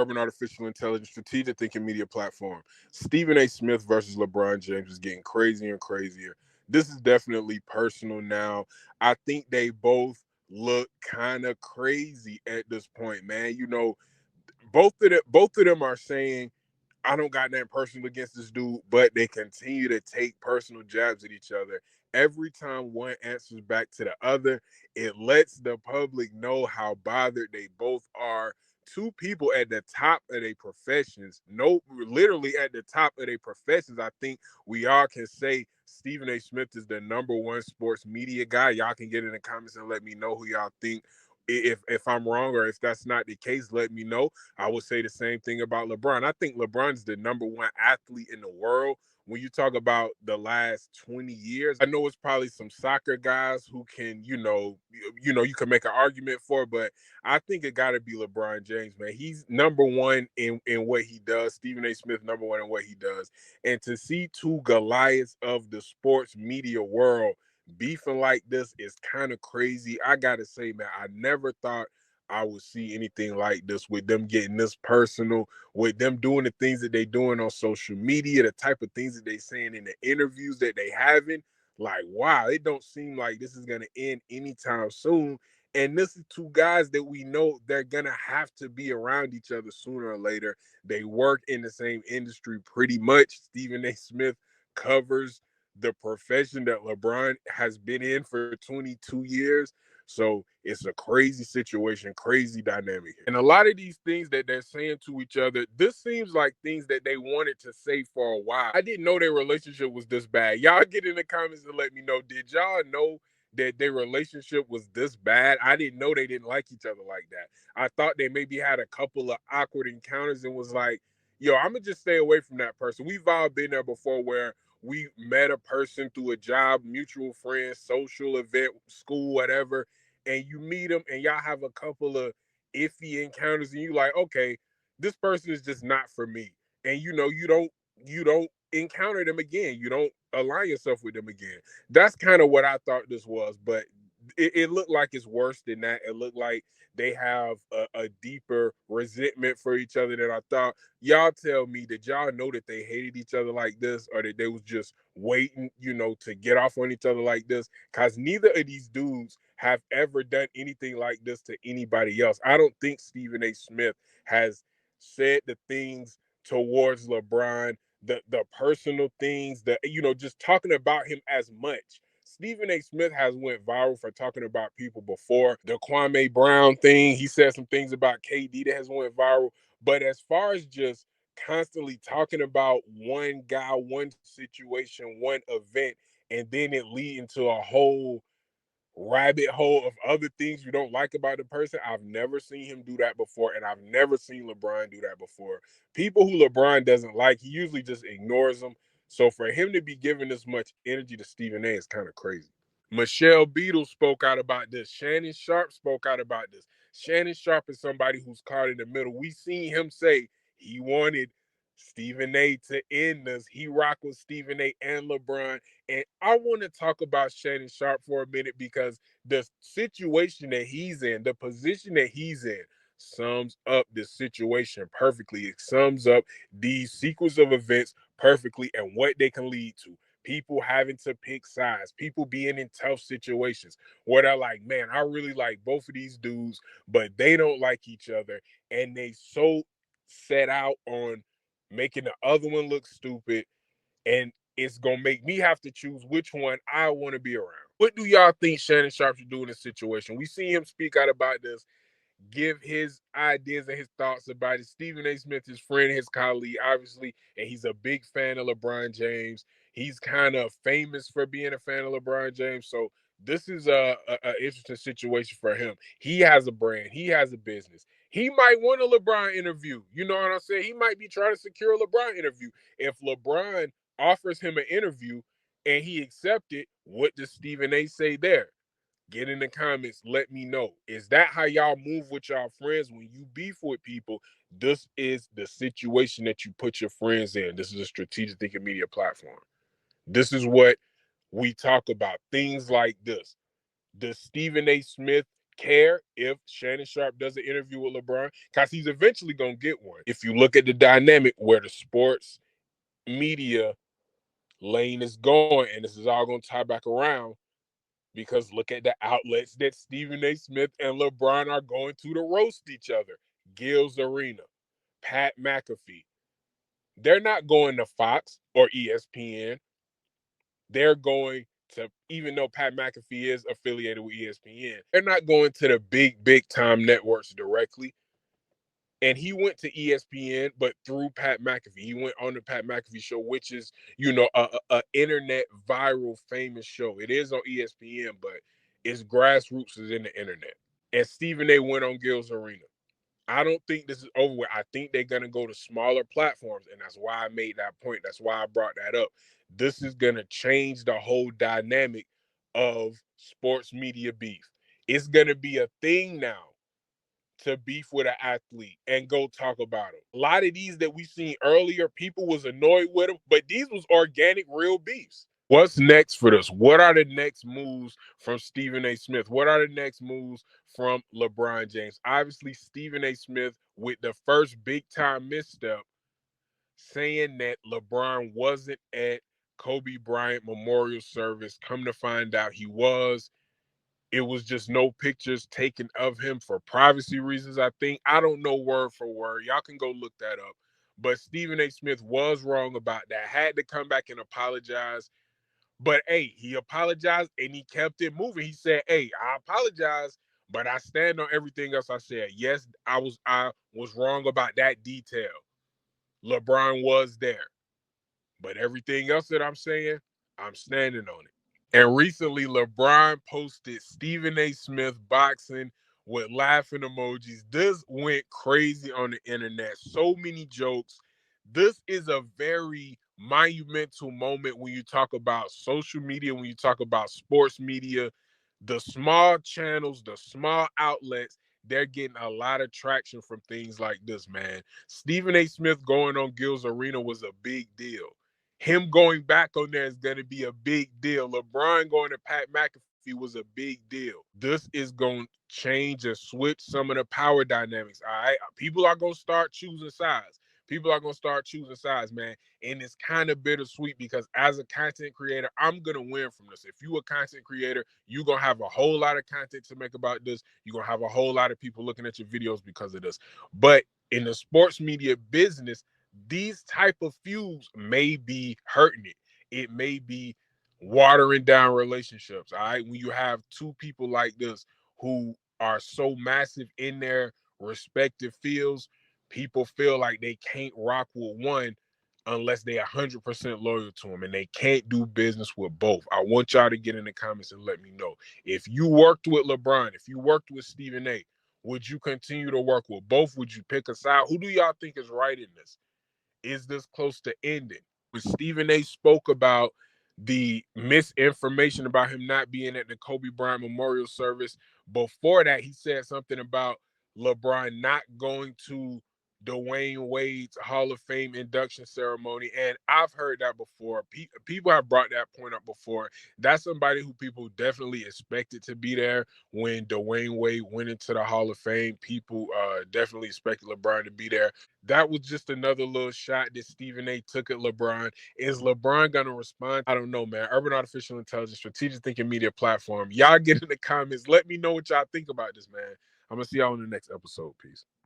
Urban Artificial Intelligence Strategic Thinking Media Platform. Stephen A. Smith versus LeBron James is getting crazier and crazier. This is definitely personal now. I think they both look kind of crazy at this point, man. You know, both of them are saying I don't got nothing personal against this dude, but they continue to take personal jabs at each other. Every time one answers back to the other, it lets the public know how bothered they both are. Two people at the top of their professions, no, literally at the top of their professions. I think we all can say Stephen A. Smith is the number one sports media guy. Y'all can get in the comments and let me know who y'all think. If I'm wrong or if that's not the case, let me know. I would say the same thing about LeBron. I think LeBron's the number one athlete in the world. When you talk about the last 20 years, I know it's probably some soccer guys who can, you can make an argument for, but I think it got to be LeBron James, man. He's number one in what he does. Stephen A. Smith, number one in what he does. And to see two Goliaths of the sports media world beefing like this is kind of crazy. I got to say, man, I never thought I would see anything like this with them getting this personal, with them doing the things that they doing on social media, the type of things that they saying in the interviews that they having. Like, wow, it don't seem like this is gonna end anytime soon. And this is two guys that we know they're gonna have to be around each other sooner or later. They work in the same industry pretty much. Stephen A. Smith covers the profession that LeBron has been in for 22 years. So it's a crazy situation, crazy dynamic. And a lot of these things that they're saying to each other, this seems like things that they wanted to say for a while. I didn't know their relationship was this bad. Y'all get in the comments and let me know. Did y'all know that their relationship was this bad? I didn't know they didn't like each other like that. I thought they maybe had a couple of awkward encounters and was like, yo, I'm going to just stay away from that person. We've all been there before where we met a person through a job, mutual friends, social event, school, whatever, and you meet them and y'all have a couple of iffy encounters and you like, okay, this person is just not for me. And you don't encounter them again. You don't align yourself with them again. That's kind of what I thought this was, but it looked like it's worse than that. It looked like they have a deeper resentment for each other than I thought. Y'all tell me, did y'all know that they hated each other like this, or that they was just waiting, to get off on each other like this? Because neither of these dudes have ever done anything like this to anybody else. I don't think Stephen A. Smith has said the things towards LeBron, the personal things, that just talking about him as much. Stephen A. Smith has went viral for talking about people before. The Kwame Brown thing, he said some things about KD that has went viral. But as far as just constantly talking about one guy, one situation, one event, and then it leading to a whole rabbit hole of other things you don't like about the person. I've never seen him do that before, and I've never seen LeBron do that before. People who LeBron doesn't like, he usually just ignores them. So for him to be giving this much energy to Stephen A is kind of crazy. Michelle Beadle spoke out about this. Shannon Sharpe spoke out about this. Shannon Sharpe is somebody who's caught in the middle. We seen him say he wanted Stephen A to end this. He rocked with Stephen A and LeBron. And I want to talk about Shannon Sharpe for a minute because the situation that he's in, the position that he's in, sums up the situation perfectly. It sums up these sequence of events perfectly and what they can lead to. People having to pick sides, people being in tough situations where they're like, man, I really like both of these dudes, but they don't like each other. And they so set out on making the other one look stupid. And it's going to make me have to choose which one I want to be around. What do y'all think Shannon Sharpe should do in this situation? We see him speak out about this, give his ideas and his thoughts about it. Stephen A. Smith, his friend, his colleague, obviously, and he's a big fan of LeBron James. He's kind of famous for being a fan of LeBron James. So this is a interesting situation for him. He has a brand. He has a business. He might want a LeBron interview. You know what I'm saying? He might be trying to secure a LeBron interview. If LeBron offers him an interview and he accepted, what does Stephen A. say there? Get in the comments. Let me know. Is that how y'all move with y'all friends when you beef with people? This is the situation that you put your friends in. This is a strategic thinking media platform. This is what we talk about. Things like this. Does Stephen A. Smith care if Shannon Sharpe does an interview with LeBron because he's eventually going to get one. If you look at the dynamic where the sports media lane is going, and this is all going to tie back around because look at the outlets that Stephen A. Smith and LeBron are going to roast each other. Gil's Arena, Pat McAfee. They're not going to Fox or ESPN. They're going to, even though Pat McAfee is affiliated with ESPN, they're not going to the big time networks directly. And he went to ESPN, but through Pat McAfee. He went on the Pat McAfee show, which is, a internet viral famous show. It is on ESPN, but its grassroots is in the internet. And Stephen A went on Gil's Arena. I don't think this is over with. I think they're going to go to smaller platforms, and that's why I made that point. That's why I brought that up. This is going to change the whole dynamic of sports media beef. It's going to be a thing now to beef with an athlete and go talk about them. A lot of these that we seen earlier, people was annoyed with them, but these was organic, real beefs. What's next for this? What are the next moves from Stephen A. Smith? What are the next moves from LeBron James? Obviously, Stephen A. Smith with the first big time misstep, saying that LeBron wasn't at Kobe Bryant memorial service. Come to find out he was. It was just no pictures taken of him for privacy reasons, I think. I don't know word for word. Y'all can go look that up. But Stephen A. Smith was wrong about that. Had to come back and apologize. But hey, he apologized and he kept it moving. He said, "Hey, I apologize, but I stand on everything else I said. Yes, I was wrong about that detail. LeBron was there. But everything else that I'm saying, I'm standing on it." And recently, LeBron posted Stephen A. Smith boxing with laughing emojis. This went crazy on the internet. So many jokes. This is a very monumental moment when you talk about social media, when you talk about sports media. The small channels, the small outlets, they're getting a lot of traction from things like this, man. Stephen A. Smith going on Gil's Arena was a big deal. Him going back on there is going to be a big deal. LeBron going to Pat McAfee was a big deal. This is going to change and switch some of the power dynamics. All right. People are going to start choosing sides. People are going to start choosing sides, man. And it's kind of bittersweet because as a content creator, I'm going to win from this. If you a content creator, you're going to have a whole lot of content to make about this. You're going to have a whole lot of people looking at your videos because of this. But in the sports media business, these type of feuds may be hurting it. It may be watering down relationships. All right. When you have two people like this who are so massive in their respective fields, people feel like they can't rock with one unless they 100% loyal to him, and they can't do business with both. I want y'all to get in the comments and let me know. If you worked with LeBron, if you worked with Stephen A., would you continue to work with both? Would you pick a side? Who do y'all think is right in this? Is this close to ending? When Stephen A. spoke about the misinformation about him not being at the Kobe Bryant memorial service, before that, he said something about LeBron not going to Dwayne Wade's Hall of Fame induction ceremony. And I've heard that before. People have brought that point up before. That's somebody who people definitely expected to be there when Dwayne Wade went into the Hall of Fame. People definitely expected LeBron to be there. That was just another little shot that Stephen A. took at LeBron. Is LeBron going to respond? I don't know, man. Urban Artificial Intelligence, Strategic Thinking Media Platform. Y'all get in the comments. Let me know what y'all think about this, man. I'm going to see y'all in the next episode. Peace.